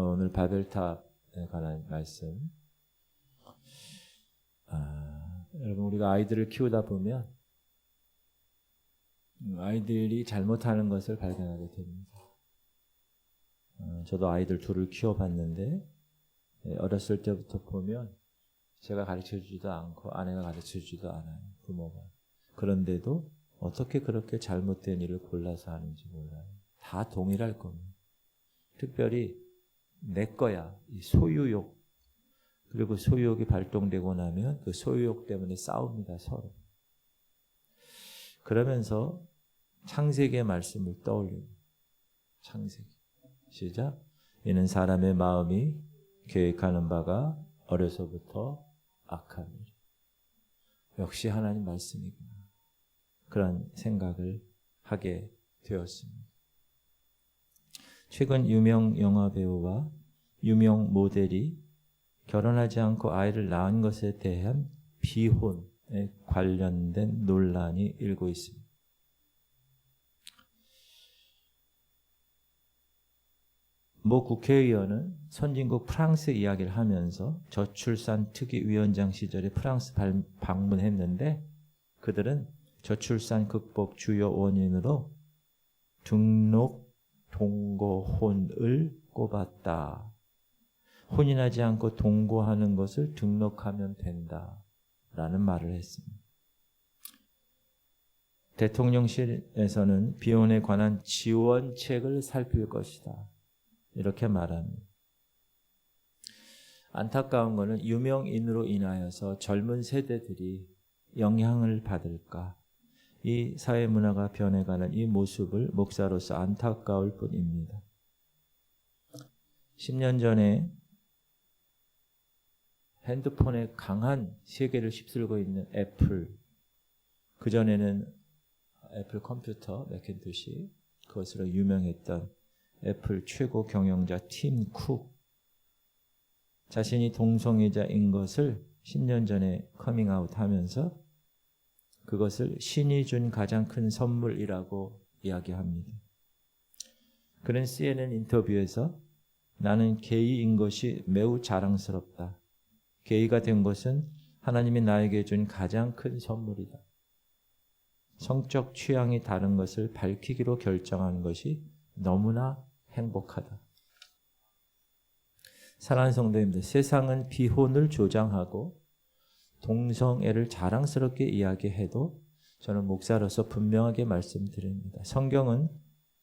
오늘 바벨탑에 관한 말씀. 여러분, 우리가 아이들을 키우다 보면 아이들이 잘못하는 것을 발견하게 됩니다. 저도 아이들 둘을 키워봤는데 어렸을 때부터 보면 제가 가르쳐주지도 않고 아내가 가르쳐주지도 않아요. 부모가. 그런데도 어떻게 그렇게 잘못된 일을 골라서 하는지 몰라요. 다 동일할 겁니다. 특별히 내 거야, 이 소유욕. 그리고 소유욕이 발동되고 나면 그 소유욕 때문에 싸웁니다, 서로. 그러면서 창세기의 말씀을 떠올립니다. 창세기. 시작. 이는 사람의 마음이 계획하는 바가 어려서부터 악함이라. 역시 하나님 말씀이구나. 그런 생각을 하게 되었습니다. 최근 유명 영화 배우와 유명 모델이 결혼하지 않고 아이를 낳은 것에 대한 비혼에 관련된 논란이 일고 있습니다. 모 국회의원은 선진국 프랑스 이야기를 하면서 저출산 특위위원장 시절에 프랑스 방문했는데 그들은 저출산 극복 주요 원인으로 등록 동거혼을 꼽았다. 혼인하지 않고 동거하는 것을 등록하면 된다라는 말을 했습니다. 대통령실에서는 비혼에 관한 지원책을 살필 것이다. 이렇게 말합니다. 안타까운 것은 유명인으로 인하여서 젊은 세대들이 영향을 받을까? 이 사회 문화가 변해가는 이 모습을 목사로서 안타까울 뿐입니다. 10년 전에 핸드폰에 강한 세계를 휩쓸고 있는 애플, 그전에는 애플 컴퓨터, 매cintosh, 그것으로 유명했던 애플 최고 경영자 팀 쿡, 자신이 동성애자인 것을 10년 전에 커밍아웃 하면서 그것을 신이 준 가장 큰 선물이라고 이야기합니다. 그는 CNN 인터뷰에서 나는 게이인 것이 매우 자랑스럽다. 게이가 된 것은 하나님이 나에게 준 가장 큰 선물이다. 성적 취향이 다른 것을 밝히기로 결정한 것이 너무나 행복하다. 사랑하는 성도님들, 세상은 비혼을 조장하고 동성애를 자랑스럽게 이야기해도 저는 목사로서 분명하게 말씀드립니다. 성경은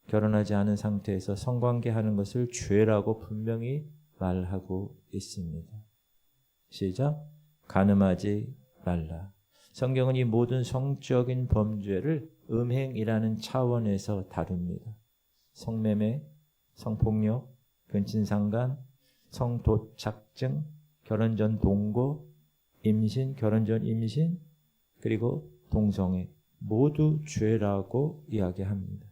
결혼하지 않은 상태에서 성관계하는 것을 죄라고 분명히 말하고 있습니다. 시작. 간음하지 말라. 성경은 이 모든 성적인 범죄를 음행이라는 차원에서 다룹니다. 성매매, 성폭력, 근친상간, 성도착증, 결혼 전 동거, 임신, 결혼 전 임신, 그리고 동성애 모두 죄라고 이야기합니다.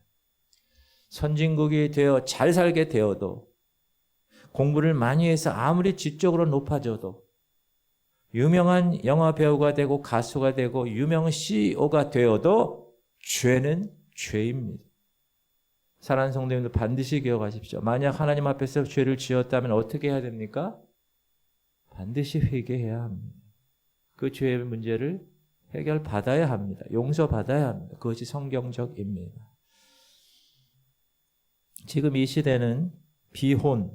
선진국이 되어 잘 살게 되어도 공부를 많이 해서 아무리 지적으로 높아져도 유명한 영화 배우가 되고 가수가 되고 유명한 CEO가 되어도 죄는 죄입니다. 사랑하는 성도님들 반드시 기억하십시오. 만약 하나님 앞에서 죄를 지었다면 어떻게 해야 됩니까? 반드시 회개해야 합니다. 그 죄의 문제를 해결받아야 합니다. 용서받아야 합니다. 그것이 성경적입니다. 지금 이 시대는 비혼,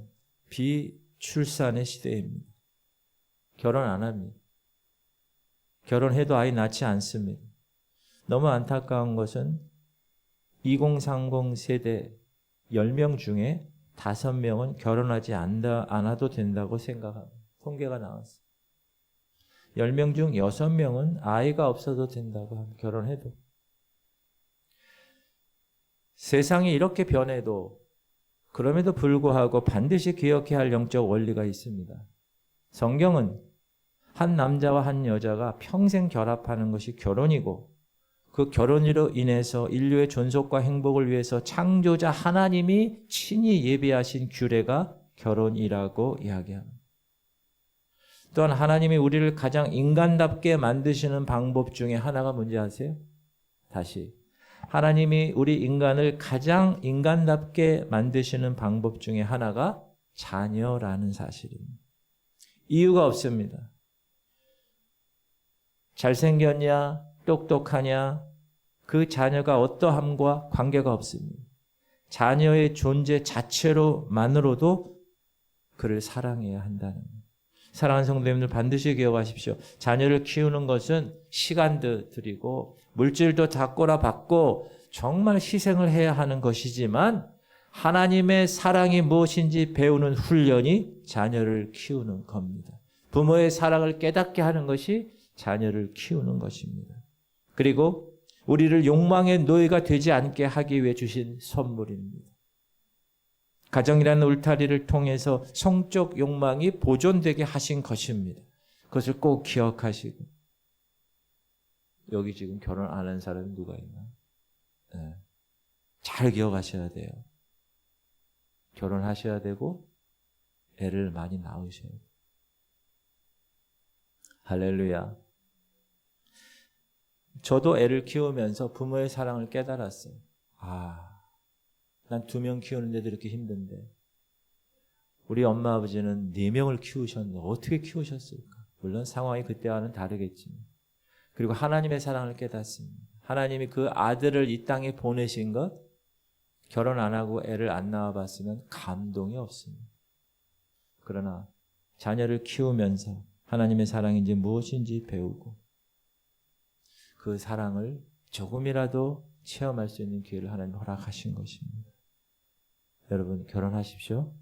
비출산의 시대입니다. 결혼 안 합니다. 결혼해도 아이 낳지 않습니다. 너무 안타까운 것은 2030 세대 10명 중에 5명은 결혼하지 않아도 된다고 생각합니다. 통계가 나왔어요. 10명 중 6명은 아이가 없어도 된다고 합니다. 결혼해도. 세상이 이렇게 변해도 그럼에도 불구하고 반드시 기억해야 할 영적 원리가 있습니다. 성경은 한 남자와 한 여자가 평생 결합하는 것이 결혼이고 그 결혼으로 인해서 인류의 존속과 행복을 위해서 창조자 하나님이 친히 예비하신 규례가 결혼이라고 이야기합니다. 또한 하나님이 우리를 가장 인간답게 만드시는 방법 중에 하나가 뭔지 아세요? 다시. 하나님이 우리 인간을 가장 인간답게 만드시는 방법 중에 하나가 자녀라는 사실입니다. 이유가 없습니다. 잘생겼냐, 똑똑하냐, 그 자녀가 어떠함과 관계가 없습니다. 자녀의 존재 자체로만으로도 그를 사랑해야 한다는 거예요. 사랑하는 성도님들 반드시 기억하십시오. 자녀를 키우는 것은 시간도 들이고 물질도 다 꼬라박고 정말 희생을 해야 하는 것이지만 하나님의 사랑이 무엇인지 배우는 훈련이 자녀를 키우는 겁니다. 부모의 사랑을 깨닫게 하는 것이 자녀를 키우는 것입니다. 그리고 우리를 욕망의 노예가 되지 않게 하기 위해 주신 선물입니다. 가정이라는 울타리를 통해서 성적 욕망이 보존되게 하신 것입니다. 그것을 꼭 기억하시고. 여기 지금 결혼 안 한 사람이 누가 있나? 네. 잘 기억하셔야 돼요. 결혼하셔야 되고 애를 많이 낳으셔야 돼요. 할렐루야. 저도 애를 키우면서 부모의 사랑을 깨달았어요. 난 2명 키우는데도 이렇게 힘든데 우리 엄마 아버지는 4명을 키우셨는데 어떻게 키우셨을까? 물론 상황이 그때와는 다르겠지만. 그리고 하나님의 사랑을 깨닫습니다. 하나님이 그 아들을 이 땅에 보내신 것, 결혼 안 하고 애를 안 낳아봤으면 감동이 없습니다. 그러나 자녀를 키우면서 하나님의 사랑이 이제 무엇인지 배우고 그 사랑을 조금이라도 체험할 수 있는 기회를 하나님 허락하신 것입니다. 여러분 결혼하십시오.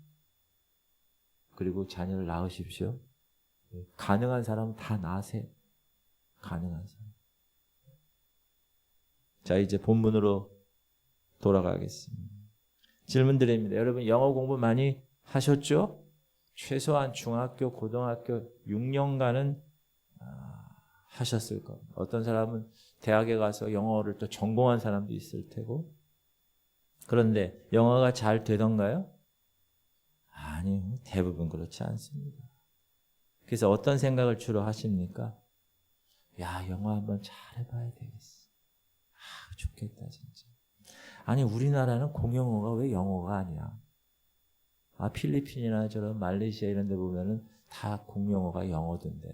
그리고 자녀를 낳으십시오. 가능한 사람은 다 낳으세요. 가능한 사람. 자, 이제 본문으로 돌아가겠습니다. 질문 드립니다. 여러분 영어 공부 많이 하셨죠? 최소한 중학교, 고등학교 6년간은 하셨을 겁니다. 어떤 사람은 대학에 가서 영어를 또 전공한 사람도 있을 테고. 그런데 영어가 잘 되던가요? 아니요. 대부분 그렇지 않습니다. 그래서 어떤 생각을 주로 하십니까? 야, 영어 한번 잘 해봐야 되겠어. 좋겠다 진짜. 아니 우리나라는 공용어가 왜 영어가 아니야? 필리핀이나 저런 말레이시아 이런 데 보면은 다 공용어가 영어던데.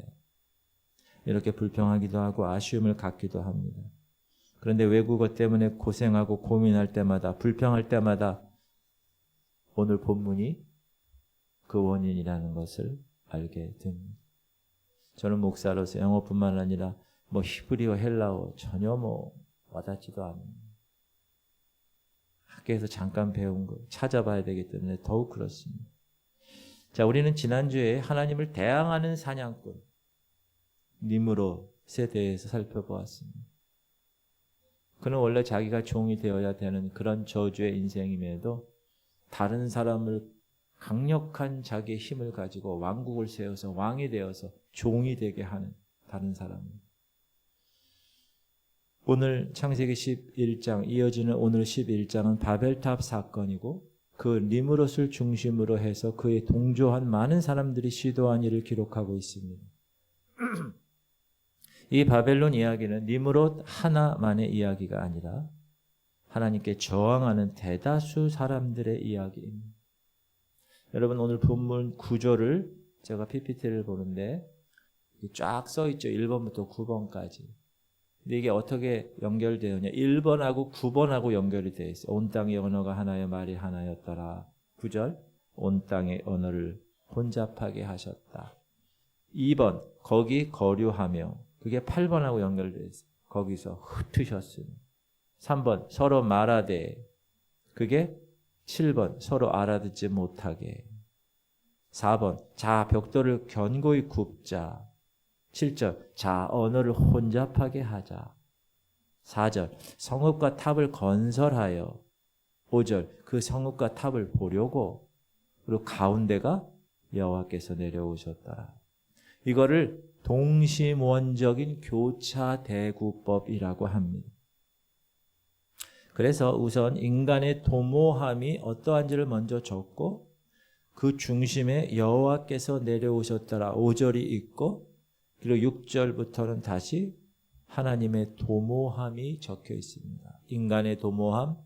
이렇게 불평하기도 하고 아쉬움을 갖기도 합니다. 그런데 외국어 때문에 고생하고 고민할 때마다 불평할 때마다 오늘 본문이 그 원인이라는 것을 알게 됩니다. 저는 목사로서 영어뿐만 아니라 히브리어, 헬라어 전혀 와닿지도 않습니다. 학교에서 잠깐 배운 거 찾아봐야 되기 때문에 더욱 그렇습니다. 자, 우리는 지난주에 하나님을 대항하는 사냥꾼 니므롯에 대해서 살펴보았습니다. 그는 원래 자기가 종이 되어야 되는 그런 저주의 인생임에도 다른 사람을 강력한 자기의 힘을 가지고 왕국을 세워서 왕이 되어서 종이 되게 하는 다른 사람입니다. 오늘 창세기 11장 이어지는 오늘 11장은 바벨탑 사건이고 그 니므롯을 중심으로 해서 그에 동조한 많은 사람들이 시도한 일을 기록하고 있습니다. 이 바벨론 이야기는 니므롯 하나만의 이야기가 아니라 하나님께 저항하는 대다수 사람들의 이야기입니다. 여러분 오늘 본문 구조를 제가 PPT를 보는데 쫙 써있죠. 1번부터 9번까지. 근데 이게 어떻게 연결되느냐. 1번하고 9번하고 연결이 되어 있어요. 온 땅의 언어가 하나여 말이 하나였더라. 9절 온 땅의 언어를 혼잡하게 하셨다. 2번 거기 거류하며 그게 8번하고 연결되어 있어요. 거기서 흩으셨으니. 3번 서로 말하되 그게 7번 서로 알아듣지 못하게. 4번 자 벽돌을 견고히 굽자. 7절 자 언어를 혼잡하게 하자. 4절 성읍과 탑을 건설하여. 5절 그 성읍과 탑을 보려고. 그리고 가운데가 여호와께서 내려오셨더라. 이거를 동심원적인 교차대구법이라고 합니다. 그래서 우선 인간의 도모함이 어떠한지를 먼저 적고 그 중심에 여호와께서 내려오셨더라 5절이 있고 그리고 6절부터는 다시 하나님의 도모함이 적혀 있습니다. 인간의 도모함,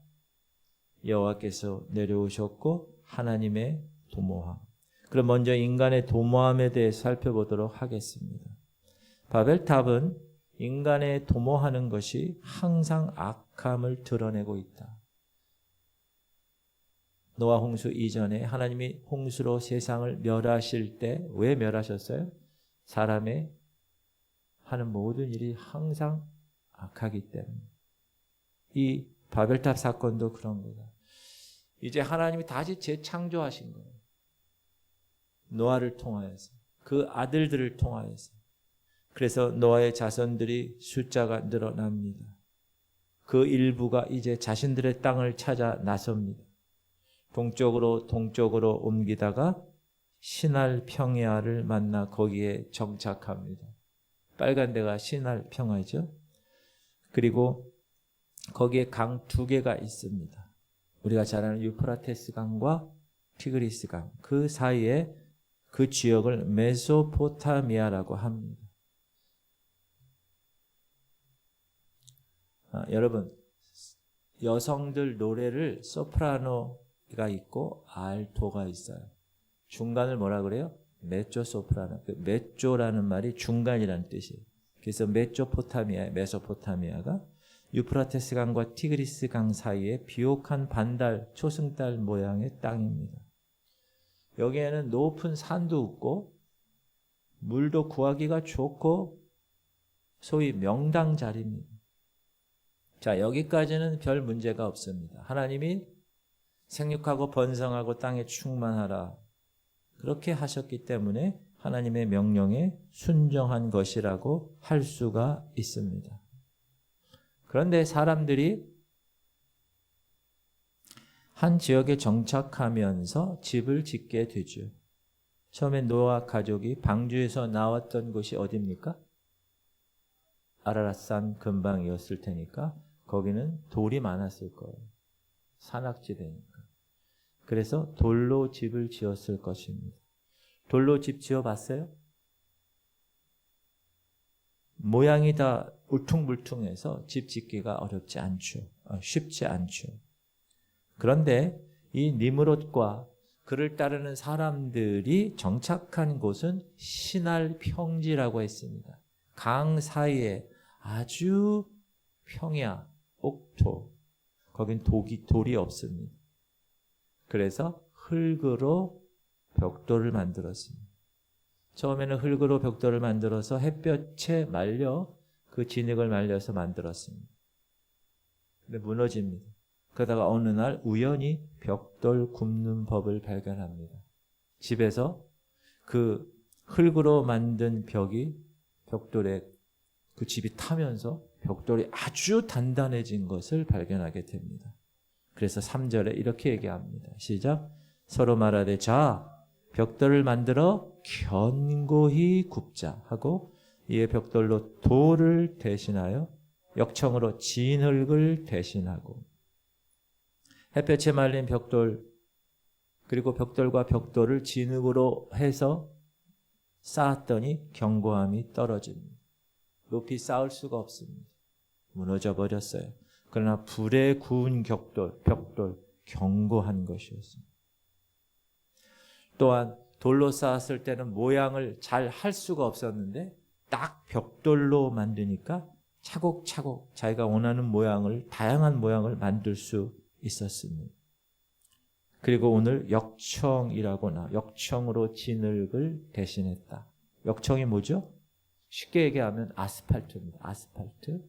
여호와께서 내려오셨고 하나님의 도모함. 그럼 먼저 인간의 도모함에 대해 살펴보도록 하겠습니다. 바벨탑은 인간의 도모하는 것이 항상 악함을 드러내고 있다. 노아 홍수 이전에 하나님이 홍수로 세상을 멸하실 때 왜 멸하셨어요? 사람의 하는 모든 일이 항상 악하기 때문에. 이 바벨탑 사건도 그런 거다. 이제 하나님이 다시 재창조하신 거예요. 노아를 통하여서, 그 아들들을 통하여서. 그래서 노아의 자손들이 숫자가 늘어납니다. 그 일부가 이제 자신들의 땅을 찾아 나섭니다. 동쪽으로 옮기다가 신할 평야를 만나 거기에 정착합니다. 빨간 데가 신할 평야죠. 그리고 거기에 강 두 개가 있습니다. 우리가 잘 아는 유프라테스 강과 티그리스 강. 그 사이에 그 지역을 메소포타미아라고 합니다. 여러분, 여성들 노래를 소프라노가 있고 알토가 있어요. 중간을 뭐라 그래요? 메조 소프라노. 메조라는 말이 중간이라는 뜻이에요. 그래서 메소포타미아가 유프라테스 강과 티그리스 강 사이에 비옥한 반달, 초승달 모양의 땅입니다. 여기에는 높은 산도 없고 물도 구하기가 좋고 소위 명당 자리입니다. 자, 여기까지는 별 문제가 없습니다. 하나님이 생육하고 번성하고 땅에 충만하라 그렇게 하셨기 때문에 하나님의 명령에 순종한 것이라고 할 수가 있습니다. 그런데 사람들이 한 지역에 정착하면서 집을 짓게 되죠. 처음에 노아 가족이 방주에서 나왔던 곳이 어디입니까? 아라랏산 근방이었을 테니까 거기는 돌이 많았을 거예요. 산악지대니까. 그래서 돌로 집을 지었을 것입니다. 돌로 집 지어봤어요? 모양이 다 울퉁불퉁해서 집 짓기가 어렵지 않죠. 쉽지 않죠. 그런데 이 니므롯과 그를 따르는 사람들이 정착한 곳은 신할 평지라고 했습니다. 강 사이에 아주 평야, 옥토, 거긴 돌이 없습니다. 그래서 흙으로 벽돌을 만들었습니다. 처음에는 흙으로 벽돌을 만들어서 햇볕에 말려 그 진흙을 말려서 만들었습니다. 근데 무너집니다. 그러다가 어느 날 우연히 벽돌 굽는 법을 발견합니다. 집에서 그 흙으로 만든 벽돌에 그 집이 타면서 벽돌이 아주 단단해진 것을 발견하게 됩니다. 그래서 3절에 이렇게 얘기합니다. 시작. 서로 말하되 자 벽돌을 만들어 견고히 굽자 하고 이에 벽돌로 돌을 대신하여 역청으로 진흙을 대신하고 햇볕에 말린 벽돌 그리고 벽돌과 벽돌을 진흙으로 해서 쌓았더니 견고함이 떨어집니다. 높이 쌓을 수가 없습니다. 무너져 버렸어요. 그러나 불에 구운 벽돌 견고한 것이었습니다. 또한 돌로 쌓았을 때는 모양을 잘 할 수가 없었는데 딱 벽돌로 만드니까 차곡차곡 자기가 원하는 모양을 다양한 모양을 만들 수 있었습니다. 그리고 오늘 역청으로 진흙을 대신했다. 역청이 뭐죠? 쉽게 얘기하면 아스팔트입니다. 아스팔트.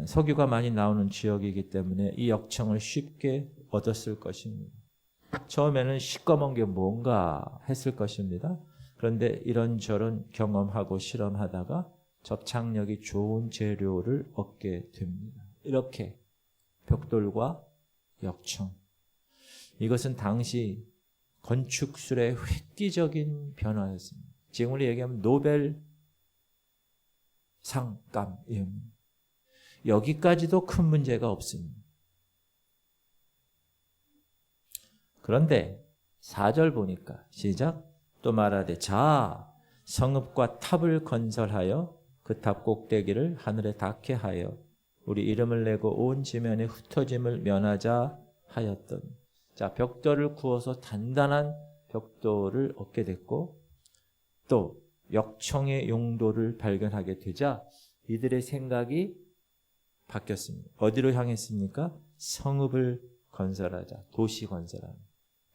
석유가 많이 나오는 지역이기 때문에 이 역청을 쉽게 얻었을 것입니다. 처음에는 시꺼먼 게 뭔가 했을 것입니다. 그런데 이런저런 경험하고 실험하다가 접착력이 좋은 재료를 얻게 됩니다. 이렇게 벽돌과 역청. 이것은 당시 건축술의 획기적인 변화였습니다. 지금으로 얘기하면 노벨 상감입니다. 여기까지도 큰 문제가 없습니다. 그런데 4절 보니까 시작. 또 말하되 자 성읍과 탑을 건설하여 그 탑 꼭대기를 하늘에 닿게 하여 우리 이름을 내고 온 지면에 흩어짐을 면하자 하였던. 자, 벽돌을 구워서 단단한 벽돌을 얻게 됐고 또 역청의 용도를 발견하게 되자 이들의 생각이 바뀌었습니다. 어디로 향했습니까? 성읍을 건설하자, 도시 건설하자,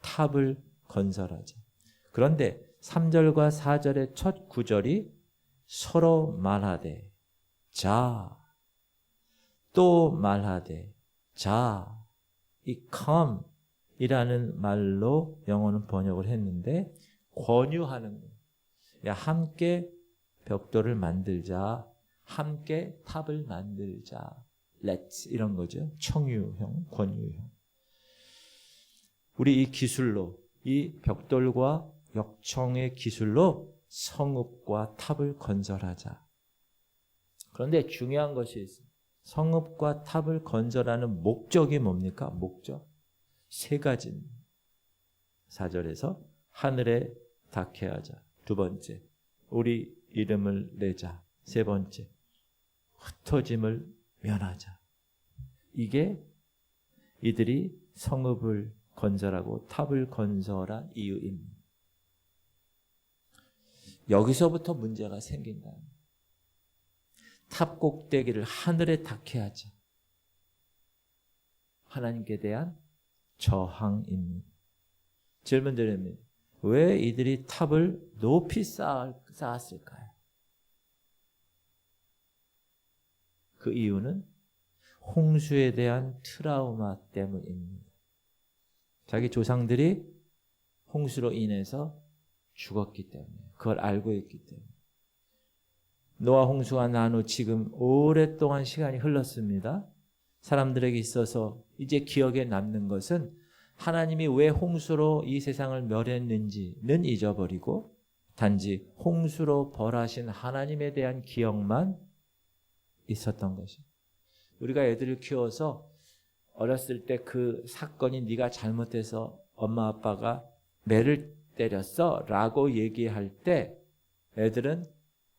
탑을 건설하자. 그런데 3절과 4절의 첫 구절이 서로 말하되 자, 또 말하되 자, 이 come 이라는 말로 영어는 번역을 했는데 권유하는 거예요. 야, 함께 벽돌을 만들자, 함께 탑을 만들자, let's 이런 거죠. 청유형, 권유형. 우리 이 기술로, 이 벽돌과 역청의 기술로 성읍과 탑을 건설하자. 그런데 중요한 것이 있습니다. 성읍과 탑을 건설하는 목적이 뭡니까? 목적? 세 가지입니다. 4절에서 하늘에 닿게 하자. 두 번째, 우리 이름을 내자. 세 번째, 흩어짐을 면하자. 이게 이들이 성읍을 건설하고 탑을 건설한 이유입니다. 여기서부터 문제가 생긴다. 탑 꼭대기를 하늘에 닿게 하자. 하나님께 대한 저항입니다. 질문 드립니다. 왜 이들이 탑을 높이 쌓았을까요? 그 이유는 홍수에 대한 트라우마 때문입니다. 자기 조상들이 홍수로 인해서 죽었기 때문에, 그걸 알고 있기 때문에. 노아 홍수가 난 후 지금 오랫동안 시간이 흘렀습니다. 사람들에게 있어서 이제 기억에 남는 것은 하나님이 왜 홍수로 이 세상을 멸했는지는 잊어버리고 단지 홍수로 벌하신 하나님에 대한 기억만 있었던 것입니다. 우리가 애들을 키워서 어렸을 때 그 사건이 네가 잘못해서 엄마 아빠가 매를 때렸어 라고 얘기할 때 애들은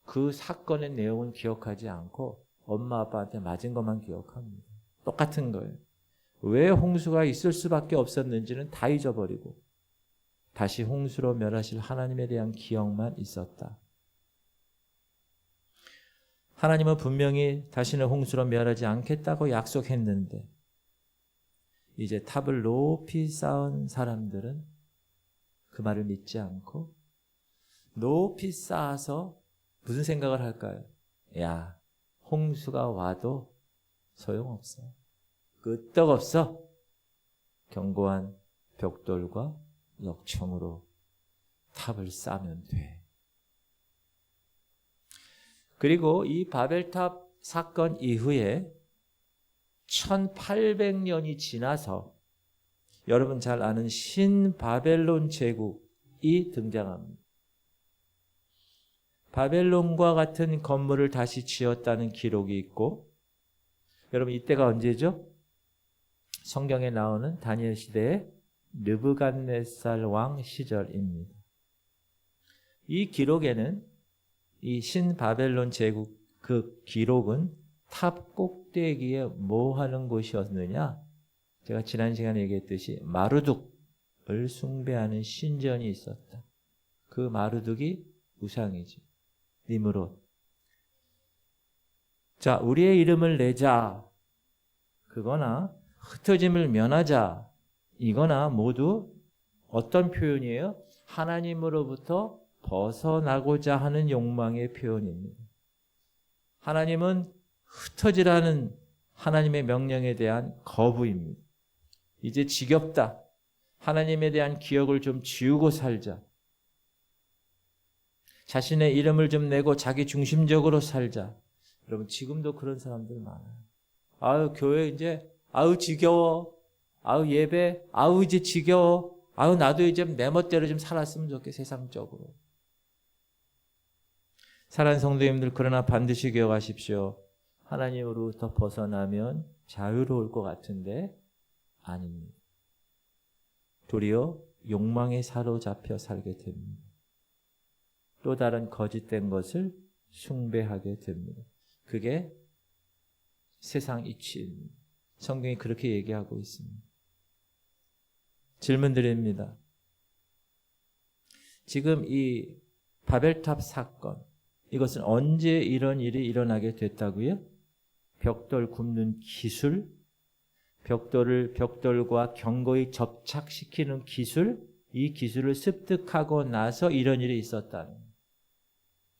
그 사건의 내용은 기억하지 않고 엄마 아빠한테 맞은 것만 기억합니다. 똑같은 거예요. 왜 홍수가 있을 수밖에 없었는지는 다 잊어버리고 다시 홍수로 멸하실 하나님에 대한 기억만 있었다. 하나님은 분명히 다시는 홍수로 멸하지 않겠다고 약속했는데 이제 탑을 높이 쌓은 사람들은 그 말을 믿지 않고 높이 쌓아서 무슨 생각을 할까요? 야, 홍수가 와도 소용없어. 끄떡없어. 견고한 벽돌과 역청으로 탑을 쌓으면 돼. 그리고 이 바벨탑 사건 이후에 1800년이 지나서 여러분 잘 아는 신바벨론 제국이 등장합니다. 바벨론과 같은 건물을 다시 지었다는 기록이 있고, 여러분 이때가 언제죠? 성경에 나오는 다니엘 시대의 느부갓네살 왕 시절입니다. 이 기록에는 이 신바벨론 제국 그 기록은 탑 꼭대기에 뭐 하는 곳이었느냐? 제가 지난 시간에 얘기했듯이 마르둑을 숭배하는 신전이 있었다. 그 마르둑이 우상이지. 니므롯. 자, 우리의 이름을 내자. 그거나 흩어짐을 면하자. 이거나 모두 어떤 표현이에요? 하나님으로부터 벗어나고자 하는 욕망의 표현입니다. 하나님은 흩어지라는 하나님의 명령에 대한 거부입니다. 이제 지겹다. 하나님에 대한 기억을 좀 지우고 살자. 자신의 이름을 좀 내고 자기 중심적으로 살자. 여러분 지금도 그런 사람들 많아요. 아유 교회 이제 아유 지겨워. 아유 예배 아유 이제 지겨워. 아유 나도 이제 내 멋대로 좀 살았으면 좋겠어. 세상적으로. 사랑하는 성도님들, 그러나 반드시 기억하십시오. 하나님으로부터 벗어나면 자유로울 것 같은데 아닙니다. 도리어 욕망에 사로잡혀 살게 됩니다. 또 다른 거짓된 것을 숭배하게 됩니다. 그게 세상 이치입니다. 성경이 그렇게 얘기하고 있습니다. 질문 드립니다. 지금 이 바벨탑 사건, 이것은 언제 이런 일이 일어나게 됐다고요? 벽돌 굽는 기술, 벽돌과 견고히 접착시키는 기술, 이 기술을 습득하고 나서 이런 일이 있었다는.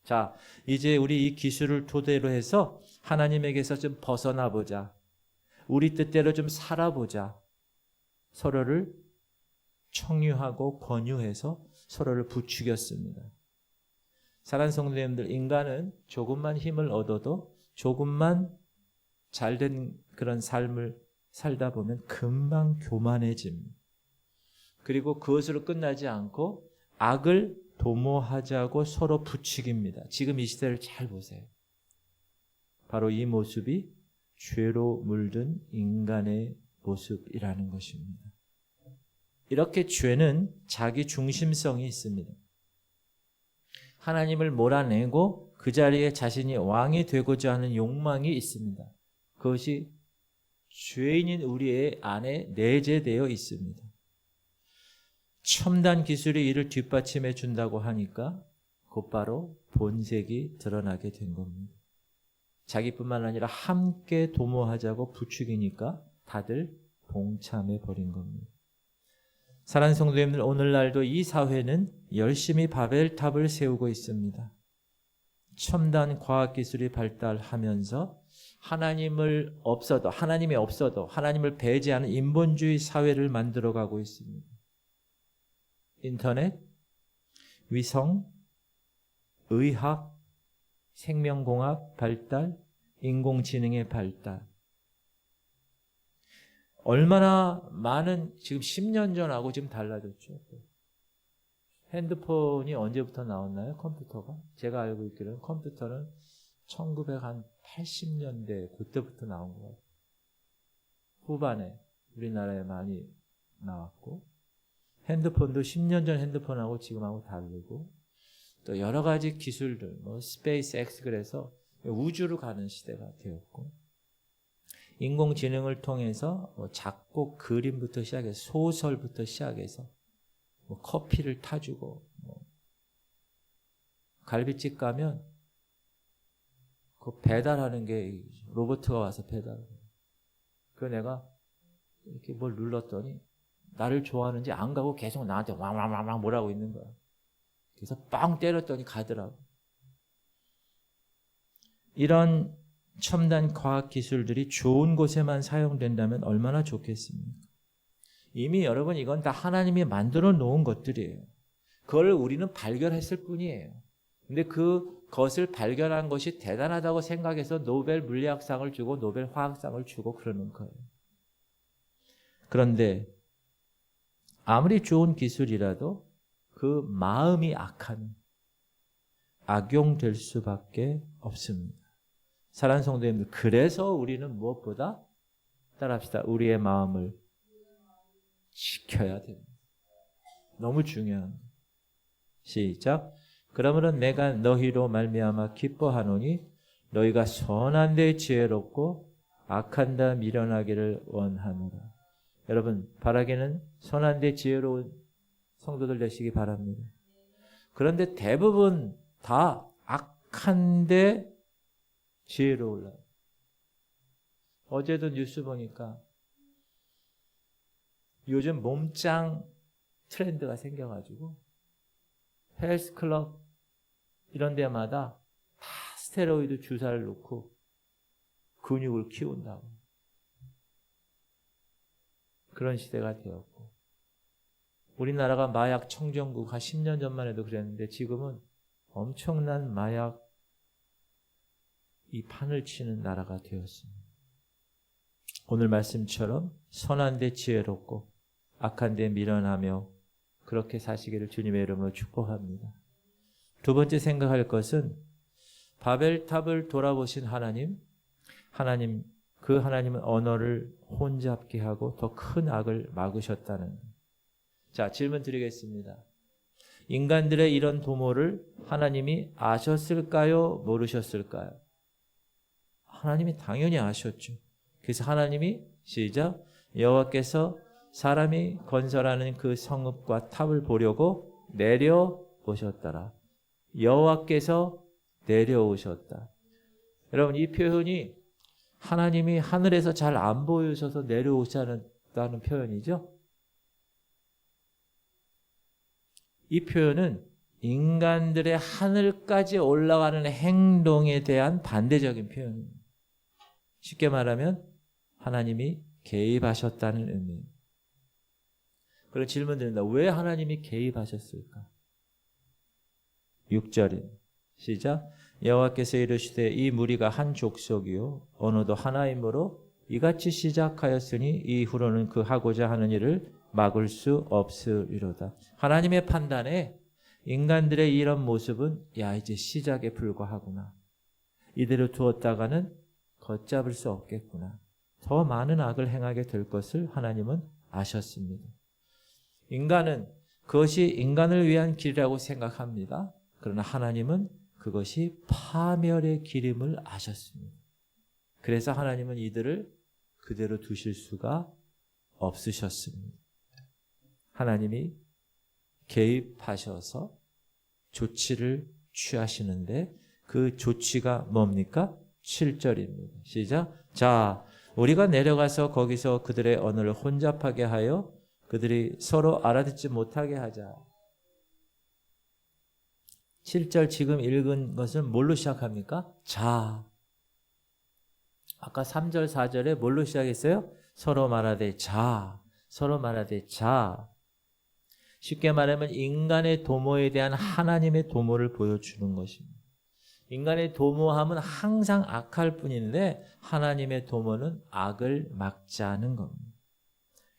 자, 이제 우리 이 기술을 토대로 해서 하나님에게서 좀 벗어나 보자. 우리 뜻대로 좀 살아보자. 서로를 청유하고 권유해서 서로를 부추겼습니다. 사랑하는 성도님들, 인간은 조금만 힘을 얻어도 조금만 잘된 그런 삶을 살다 보면 금방 교만해집니다. 그리고 그것으로 끝나지 않고 악을 도모하자고 서로 부추깁니다. 지금 이 시대를 잘 보세요. 바로 이 모습이 죄로 물든 인간의 모습이라는 것입니다. 이렇게 죄는 자기 중심성이 있습니다. 하나님을 몰아내고 그 자리에 자신이 왕이 되고자 하는 욕망이 있습니다. 그것이 죄인인 우리의 안에 내재되어 있습니다. 첨단 기술이 이를 뒷받침해 준다고 하니까 곧바로 본색이 드러나게 된 겁니다. 자기뿐만 아니라 함께 도모하자고 부추기니까 다들 동참해 버린 겁니다. 사랑하는 성도님들, 오늘날도 이 사회는 열심히 바벨탑을 세우고 있습니다. 첨단 과학기술이 발달하면서 하나님이 없어도 하나님을 배제하는 인본주의 사회를 만들어가고 있습니다. 인터넷, 위성, 의학, 생명공학 발달, 인공지능의 발달. 얼마나 많은, 지금 10년 전하고 지금 달라졌죠. 핸드폰이 언제부터 나왔나요? 컴퓨터가? 제가 알고 있기로는 컴퓨터는 1980년대 그때부터 나온 것 같아요. 후반에 우리나라에 많이 나왔고, 핸드폰도 10년 전 핸드폰하고 지금하고 다르고, 또 여러 가지 기술들, 스페이스 X 그래서 우주로 가는 시대가 되었고, 인공지능을 통해서 작곡, 그림부터 시작해서 소설부터 시작해서 커피를 타주고, 갈비집 가면 그 배달하는 게 로봇가 와서 배달해요. 그래서 내가 이렇게 뭘 눌렀더니 나를 좋아하는지 안 가고 계속 나한테 왕왕왕왕 뭐라고 있는 거야. 그래서 빵 때렸더니 가더라고. 이런 첨단 과학 기술들이 좋은 곳에만 사용된다면 얼마나 좋겠습니까? 이미 여러분 이건 다 하나님이 만들어 놓은 것들이에요. 그걸 우리는 발견했을 뿐이에요. 근데 그것을 발견한 것이 대단하다고 생각해서 노벨 물리학상을 주고 노벨 화학상을 주고 그러는 거예요. 그런데 아무리 좋은 기술이라도 그 마음이 악하면 악용될 수밖에 없습니다. 사랑하는 성도님들, 그래서 우리는 무엇보다 따라합시다. 우리의 마음을 지켜야 됩니다. 너무 중요한 거예요. 시작. 그러므로 내가 너희로 말미암아 기뻐하노니 너희가 선한 데 지혜롭고 악한 데 미련하기를 원하노라. 여러분, 바라기는 선한 데 지혜로운 성도들 되시기 바랍니다. 그런데 대부분 다 악한 데 지혜로울라. 어제도 뉴스 보니까 요즘 몸짱 트렌드가 생겨가지고 헬스클럽 이런 데마다 다 스테로이드 주사를 놓고 근육을 키운다고. 그런 시대가 되었고, 우리나라가 마약 청정국 한 10년 전만 해도 그랬는데 지금은 엄청난 마약 이 판을 치는 나라가 되었습니다. 오늘 말씀처럼 선한 데 지혜롭고 악한 데 미련하며 그렇게 사시기를 주님의 이름으로 축복합니다. 두 번째 생각할 것은 바벨탑을 돌아보신 하나님, 그 하나님은 언어를 혼잡게 하고 더 큰 악을 막으셨다는. 자, 질문 드리겠습니다. 인간들의 이런 도모를 하나님이 아셨을까요? 모르셨을까요? 하나님이 당연히 아셨죠. 그래서 하나님이 시작, 여호와께서 사람이 건설하는 그 성읍과 탑을 보려고 내려 오셨더라. 여호와께서 내려오셨다. 여러분, 이 표현이 하나님이 하늘에서 잘 안 보이셔서 내려오셨다는 표현이죠. 이 표현은 인간들의 하늘까지 올라가는 행동에 대한 반대적인 표현입니다. 쉽게 말하면 하나님이 개입하셨다는 의미입니다. 그런 질문 드립니다. 왜 하나님이 개입하셨을까? 6절입니다. 시작. 여호와께서 이르시되 이 무리가 한 족속이요 언어도 하나이므로 이같이 시작하였으니 이후로는 그 하고자 하는 일을 막을 수 없으리로다. 하나님의 판단에 인간들의 이런 모습은 야 이제 시작에 불과하구나. 이대로 두었다가는 걷잡을 수 없겠구나. 더 많은 악을 행하게 될 것을 하나님은 아셨습니다. 인간은 그것이 인간을 위한 길이라고 생각합니다. 그러나 하나님은 그것이 파멸의 길임을 아셨습니다. 그래서 하나님은 이들을 그대로 두실 수가 없으셨습니다. 하나님이 개입하셔서 조치를 취하시는데 그 조치가 뭡니까? 7절입니다. 시작. 자, 우리가 내려가서 거기서 그들의 언어를 혼잡하게 하여 그들이 서로 알아듣지 못하게 하자. 7절 지금 읽은 것은 뭘로 시작합니까? 자. 아까 3절, 4절에 뭘로 시작했어요? 서로 말하되 자. 서로 말하되 자. 쉽게 말하면 인간의 도모에 대한 하나님의 도모를 보여주는 것입니다. 인간의 도모함은 항상 악할 뿐인데 하나님의 도모는 악을 막자는 겁니다.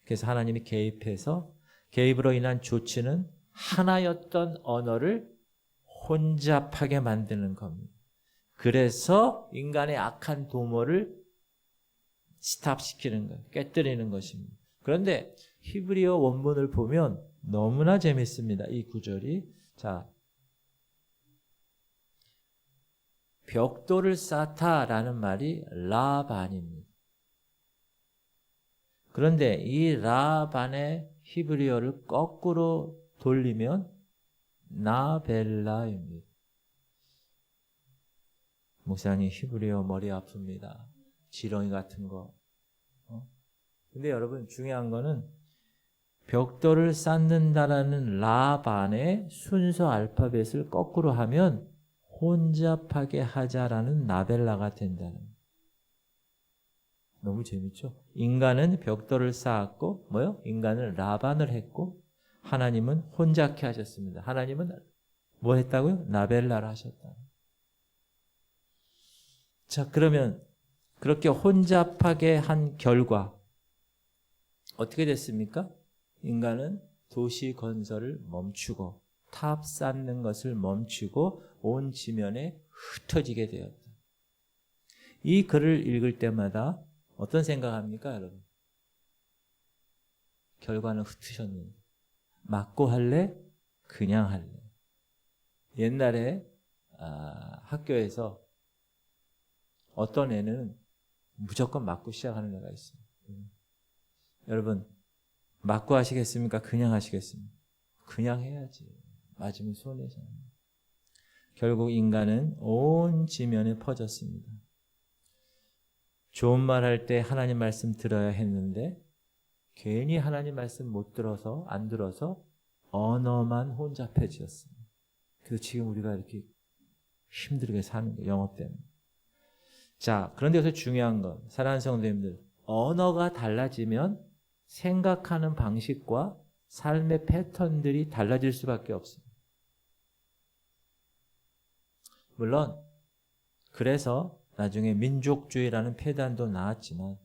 그래서 하나님이 개입해서 개입으로 인한 조치는 하나였던 언어를 혼잡하게 만드는 겁니다. 그래서 인간의 악한 도모를 스탑시키는 거예요. 깨뜨리는 것입니다. 그런데 히브리어 원문을 보면 너무나 재밌습니다. 이 구절이. 자, 벽돌을 쌓다라는 말이 라반입니다. 그런데 이 라반의 히브리어를 거꾸로 돌리면 나벨라입니다. 목사님 히브리어 머리 아픕니다. 지렁이 같은 거. 근데 여러분 중요한 거는 벽돌을 쌓는다라는 라반의 순서 알파벳을 거꾸로 하면 혼잡하게 하자라는 나벨라가 된다는. 너무 재밌죠? 인간은 벽돌을 쌓았고 뭐요? 인간은 라반을 했고 하나님은 혼잡케 하셨습니다. 하나님은 뭐 했다고요? 나벨라를 하셨다. 자, 그러면 그렇게 혼잡하게 한 결과 어떻게 됐습니까? 인간은 도시 건설을 멈추고 탑 쌓는 것을 멈추고 온 지면에 흩어지게 되었다. 이 글을 읽을 때마다 어떤 생각합니까, 여러분? 결과는 흩으셨는데 맞고 할래? 그냥 할래? 옛날에 학교에서 어떤 애는 무조건 맞고 시작하는 애가 있어요. 여러분 맞고 하시겠습니까? 그냥 하시겠습니까? 그냥 해야지. 맞으면 손해잖아요. 결국 인간은 온 지면에 퍼졌습니다. 좋은 말 할 때 하나님 말씀 들어야 했는데 괜히 하나님 말씀 못 들어서 안 들어서 언어만 혼잡해졌습니다. 그래서 지금 우리가 이렇게 힘들게 사는 거예요. 영업 때문에. 자, 그런데 여기서 중요한 건 사랑하는 성도님들, 언어가 달라지면 생각하는 방식과 삶의 패턴들이 달라질 수밖에 없습니다. 물론 그래서 나중에 민족주의라는 폐단도 나왔지만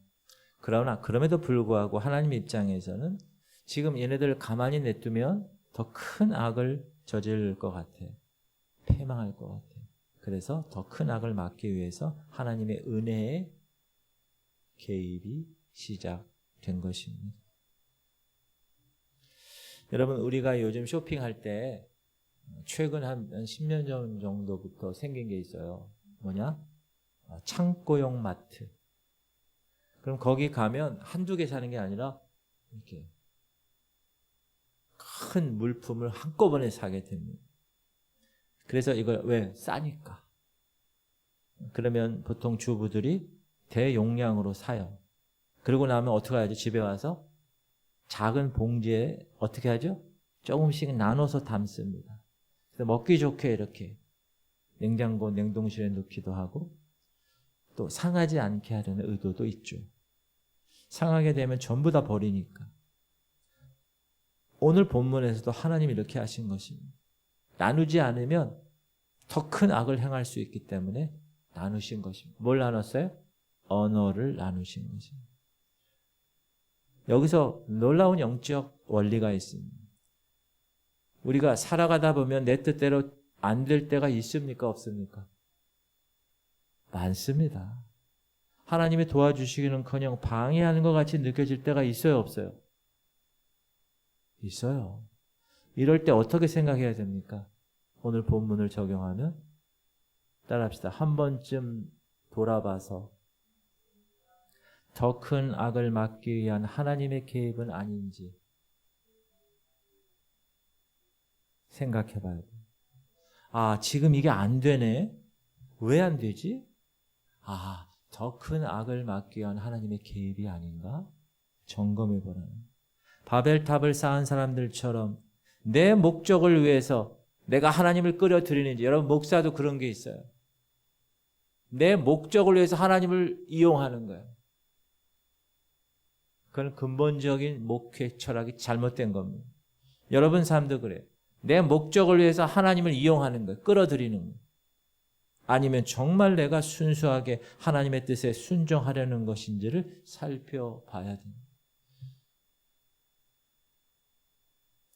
그러나 그럼에도 불구하고 하나님 입장에서는 지금 얘네들을 가만히 냅두면 더 큰 악을 저지를 것 같아. 패망할 것 같아. 그래서 더 큰 악을 막기 위해서 하나님의 은혜의 개입이 시작된 것입니다. 여러분 우리가 요즘 쇼핑할 때 최근 한 10년 전 정도부터 생긴 게 있어요. 뭐냐? 창고용 마트. 그럼 거기 가면 한두 개 사는 게 아니라 이렇게 큰 물품을 한꺼번에 사게 됩니다. 그래서 이걸 왜? 싸니까. 그러면 보통 주부들이 대용량으로 사요. 그러고 나면 어떻게 하죠? 집에 와서 작은 봉지에 어떻게 하죠? 조금씩 나눠서 담습니다. 그래서 먹기 좋게 이렇게 냉장고, 냉동실에 넣기도 하고 또 상하지 않게 하려는 의도도 있죠. 상하게 되면 전부 다 버리니까. 오늘 본문에서도 하나님이 이렇게 하신 것입니다. 나누지 않으면 더 큰 악을 행할 수 있기 때문에 나누신 것입니다. 뭘 나눴어요? 언어를 나누신 것입니다. 여기서 놀라운 영적 원리가 있습니다. 우리가 살아가다 보면 내 뜻대로 안 될 때가 있습니까? 없습니까? 많습니다. 하나님이 도와주시기는커녕 방해하는 것 같이 느껴질 때가 있어요? 없어요? 있어요. 이럴 때 어떻게 생각해야 됩니까? 오늘 본문을 적용하면 따라합시다. 한 번쯤 돌아봐서 더 큰 악을 막기 위한 하나님의 개입은 아닌지 생각해 봐야 돼요. 아, 지금 이게 안 되네. 왜 안 되지? 아, 더 큰 악을 막기 위한 하나님의 개입이 아닌가? 점검해 보라는. 바벨탑을 쌓은 사람들처럼 내 목적을 위해서 내가 하나님을 끌어들이는지, 여러분 목사도 그런 게 있어요. 내 목적을 위해서 하나님을 이용하는 거예요. 그건 근본적인 목회 철학이 잘못된 겁니다. 여러분 삶도 그래요. 내 목적을 위해서 하나님을 이용하는 거예요. 끌어들이는 거예요. 아니면 정말 내가 순수하게 하나님의 뜻에 순종하려는 것인지를 살펴봐야 됩니다.